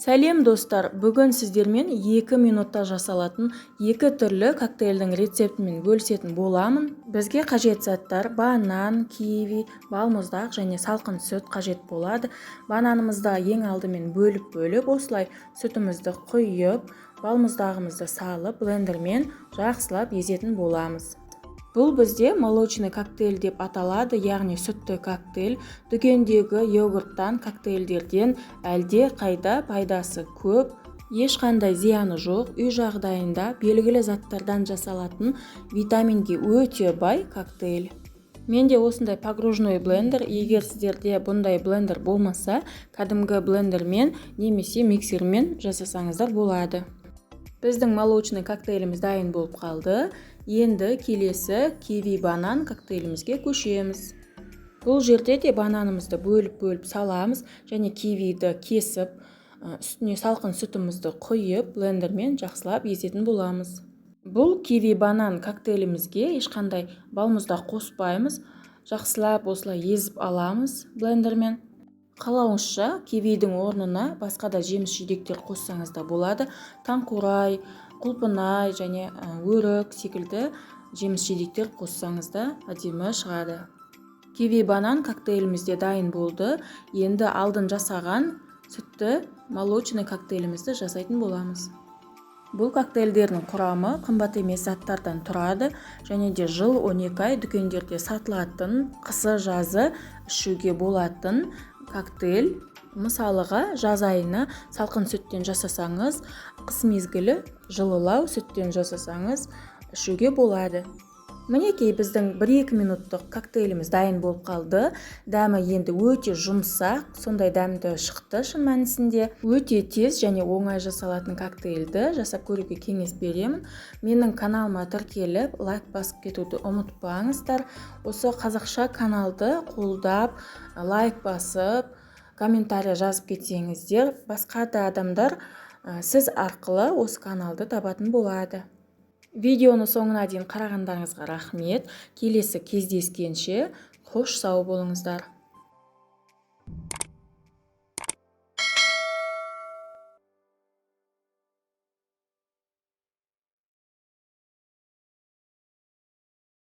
Сәлем достар, бүгін сіздермен 2 минутта жасалатын 2 түрлі коктейльдің рецептімен бөлісетін боламын. Бізге қажет заттар банан, киви, балмұздақ және салқын сүт қажет болады. Бананымызды ең алдымен бөліп осылай сүтімізді құйып, балмұздағымызды салып, блендермен жақсылап езетін боламыз. Бұл бізде молочный коктейль деп аталады, яғни сүтті коктейль. Дүкендегі йогурттан, коктейльдерден әлде қайда пайдасы көп, ешқандай зияны жоқ, үй жағдайында белгілі заттардан жасалатын витаминге өте бай коктейль. Менде осындай погружной блендер, егер сіздерде бұндай блендер болмаса, кәдімгі блендермен немесе миксермен жасасаңыздар болады. Біздің молочный коктейліміз дайын болып қалды. Енді келесі киви банан коктейлімізге көшеміз. Бұл жерде де бананымызды бөліп саламыз және кивиді кесіп, үстіне салқын сүтімізді құйып, блендермен жақсылап езетін боламыз. Бұл киви банан коктейлімізге ешқандай балмұздақ қоспаймыз. Жақсылап осылай езіп аламыз блендермен. Қалауыңызша кивидің орнына басқа да жеміс жидектер қоссаңыз да болады. Таңқурай, құлпынай және өрік секілді жеміс жидектер қоссаңыз да әдемі шығады. Киви банан коктейлімізде дайын болды. Енді алдын жасаған сүтті молочный коктейлімізді жасайтын боламыз. Бұл коктейльдердің құрамы қымбат емес заттардан тұрады және де жыл 12 ай дүкендерде сатылатын, қысы-жазы ішуге болатын коктейль. Мысалыға жаз айына салқын сүттен жасасаңыз, қыс мезгілі жылылау сүттен жасасаңыз ішуге болады. Мінекей біздің 1-2 минуттық коктейліміз дайын болып қалды. Дәмі енді өте жұмсақ, сондай дәмді шықты шын мәнісінде. Өте тез және оңай жасалатын коктейльді жасап көруге кеңес беремін. Менің каналыма тіркеліп, лайк басып кетуді ұмытпаңыздар. Осы қазақша каналды қолдап, лайк басып, комментарий жазып кетсеңіздер, басқа да адамдар сіз арқылы осы каналды табатын болады. Видеоны соңына дейін қарағандарыңызға рахмет. Келесі кездескенше қош сау болыңыздар.